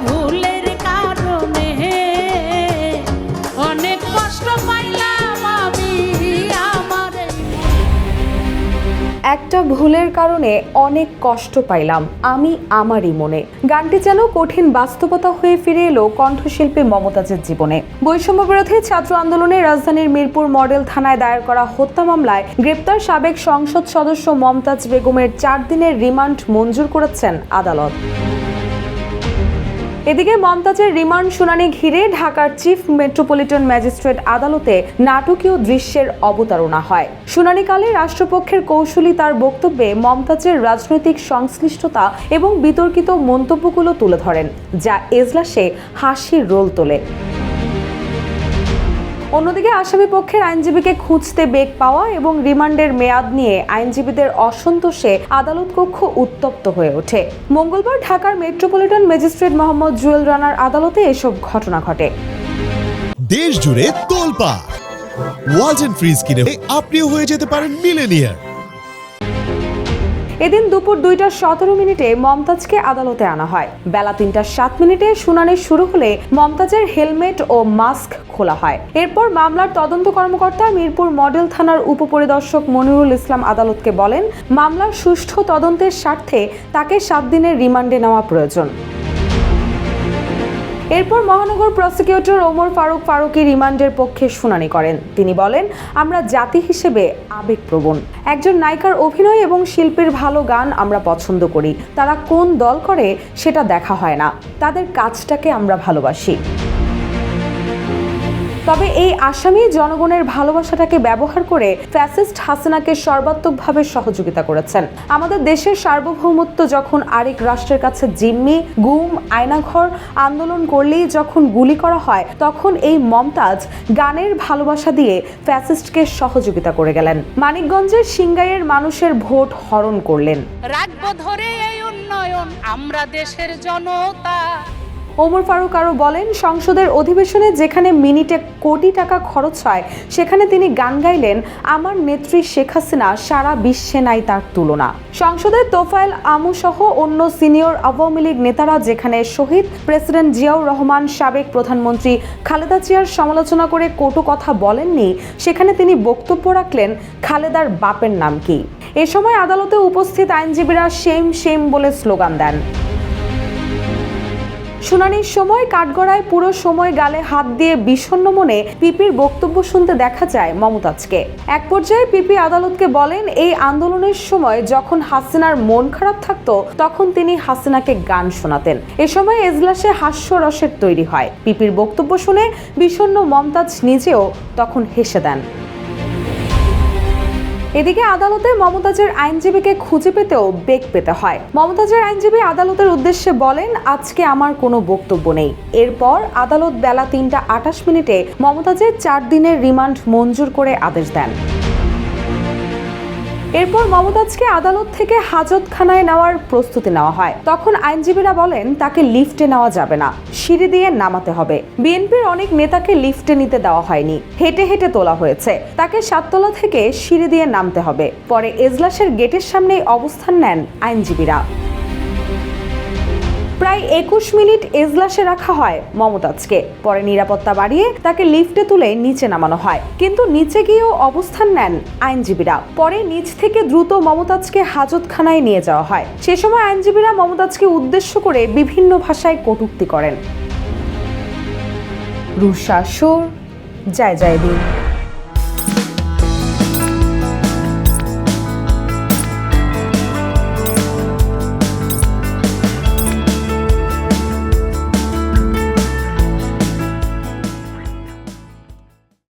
ভুলের কারণে অনেক কষ্ট পাইলাম আমি আমার একটা ভুলের কারণে অনেক কষ্ট পাইলাম আমি আমারই মনে। গানটি যেন কঠিন বাস্তবতা হয়ে ফিরে এলো কণ্ঠশিল্পী মমতাজের জীবনে। বৈষম্য বিরোধী ছাত্র আন্দোলনে রাজধানীর মিরপুর মডেল থানায় দায়ের করা হত্যা মামলায় গ্রেপ্তার সাবেক সংসদ সদস্য মমতাজ বেগমের 4 দিনের রিমান্ড মঞ্জুর করেছেন আদালত। এদিকে মমতাজের রিমান্ড শুনানি ঘিরে ঢাকার চিফ মেট্রোপলিটন ম্যাজিস্ট্রেট আদালতে নাটকীয় দৃশ্যের অবতারণা হয়। শুনানিকালে রাষ্ট্রপক্ষের কৌঁসুলি তার বক্তব্যে মমতাজের রাজনৈতিক সংশ্লিষ্টতা এবং বিতর্কিত মন্তব্যগুলো তুলে ধরেন, যা এজলাসে হাসির রোল তোলে। অন্যদিকে আসামি পক্ষের আইনজীবীকে খুঁজতে বেগ পাওয়া এবং রিমান্ডের মেয়াদ নিয়ে আইনজীবীদের অসন্তোষে আদালত কক্ষ উত্তপ্ত হয়ে ওঠে। মঙ্গলবার ঢাকার মেট্রোপলিটন ম্যাজিস্ট্রেট মোহাম্মদ জুয়েল রানার আদালতে এসব ঘটনা ঘটে। দেশ জুড়ে তোলপাড় ওয়ালটন ফ্রিজ কিনে আপনিও হয়ে যেতে পারেন মিলেনিয়ার। এদিন দুপুর 2টা 17 মিনিটে মমতাজকে আদালতে আনা হয়। বেলা 3টা 7 মিনিটে শুনানি শুরু হলে মমতাজের হেলমেট ও মাস্ক খোলা হয়। এরপর মামলার তদন্ত কর্মকর্তা মিরপুর মডেল থানার উপপরিদর্শক মনিরুল ইসলাম আদালতকে বলেন, মামলার সুষ্ঠু তদন্তের স্বার্থে তাকে 7 দিনের রিমান্ডে নেওয়া প্রয়োজন। এরপর মহানগর প্রসিকিউটর ওমর ফারুকী রিমান্ডের পক্ষে শুনানি করেন। তিনি বলেন, আমরা জাতি হিসেবে আবেগপ্রবণ। একজন নায়িকার অভিনয় এবং শিল্পীর ভালো গান আমরা পছন্দ করি। তারা কোন দল করে সেটা দেখা হয় না, তাদের কাজটাকে আমরা ভালোবাসি। তবে এই আসামি জনগণের ভালোবাসাটাকে ব্যবহার করে ফ্যাসিস্ট হাসিনাকে সর্বাত্মকভাবে সহযোগিতা করেছেন। আমাদের দেশের সার্বভৌমত্ব যখন আরেক রাষ্ট্রের কাছে জিম্মি, গুম, আয়নাঘর আন্দোলন করলেই যখন গুলি করা হয়, তখন এই মমতাজ গানের ভালোবাসা দিয়ে ফ্যাসিস্টকে সহযোগিতা করে গেলেন। মানিকগঞ্জের সিংগাইয়ের মানুষের ভোট হরণ করলেন। রাখবো ধরে এই উন্নয়ন আমরা দেশের জনতা। ওমর ফারুক আরও বলেন, সংসদের অধিবেশনে যেখানে মিনিটে কোটি টাকা খরচ হয়, সেখানে তিনি গান গাইলেন, আমার নেত্রী শেখ হাসিনা সারা বিশ্বে নাই তার তুলনা। সংসদের তোফায়েল আমু সহ অন্য সিনিয়র আওয়ামী লীগ নেতারা যেখানে শহীদ প্রেসিডেন্ট জিয়াউর রহমান, সাবেক প্রধানমন্ত্রী খালেদা জিয়ার সমালোচনা করে কটু কথা বলেননি, সেখানে তিনি বক্তব্য রাখলেন খালেদার বাপের নাম কি। এ সময় আদালতে উপস্থিত আইনজীবীরা সেম সেম বলে স্লোগান দেন। শুনানির সময় কাঠগড়ায় পুরো সময় গালে হাত দিয়ে বিষণ্ণ মনে পিপির বক্তব্য শুনতে দেখা যায় মমতাজকে। এক পর্যায়ে পিপি আদালতকে বলেন, এই আন্দোলনের সময় যখন হাসিনার মন খারাপ থাকতো, তখন তিনি হাসিনাকে গান শোনাতেন। এ সময় এজলাসে হাস্যরসের তৈরি হয়। পিপির বক্তব্য শুনে বিষণ্ণ মমতাজ নিজেও তখন হেসে দেন। এদিকে আদালতে মমতাজের আইনজীবীকে খুঁজে পেতেও বেগ পেতে হয়। মমতাজের আইনজীবী আদালতের উদ্দেশ্যে বলেন, আজকে আমার কোনো বক্তব্য নেই। এরপর আদালত বেলা 3টা 28 মিনিটে মমতাজের 4 দিনের রিমান্ড মঞ্জুর করে আদেশ দেন। এরপর মমতাজকে আদালত থেকে হাজতখানায় নেওয়ার প্রস্তুতি নেওয়া হয়। তখন আইনজীবীরা বলেন, তাকে লিফটে নেওয়া যাবে না, সিঁড়ি দিয়ে নামাতে হবে। বিএনপির অনেক নেতাকে লিফটে নিতে দেওয়া হয়নি, হেঁটে হেঁটে তোলা হয়েছে। তাকে 7 তলা থেকে সিঁড়ি দিয়ে নামতে হবে। পরে এজলাসের গেটের সামনেই অবস্থান নেন আইনজীবীরা। প্রায় 21 মিনিট এজলাসে রাখা হয় মমতাজকে। পরে নিরাপত্তা বাড়িয়ে তাকে লিফটে তুলে নিচে নামানো হয়, কিন্তু নিচে গিয়েও অবস্থান নেন আইনজীবীরা। পরে নিচ থেকে দ্রুত মমতাজকে হাজতখানায় নিয়ে যাওয়া হয়। সে সময় আইনজীবীরা মমতাজকে উদ্দেশ্য করে বিভিন্ন ভাষায় কটূক্তি করেন। রুশা সোর, জয় জয় দিন।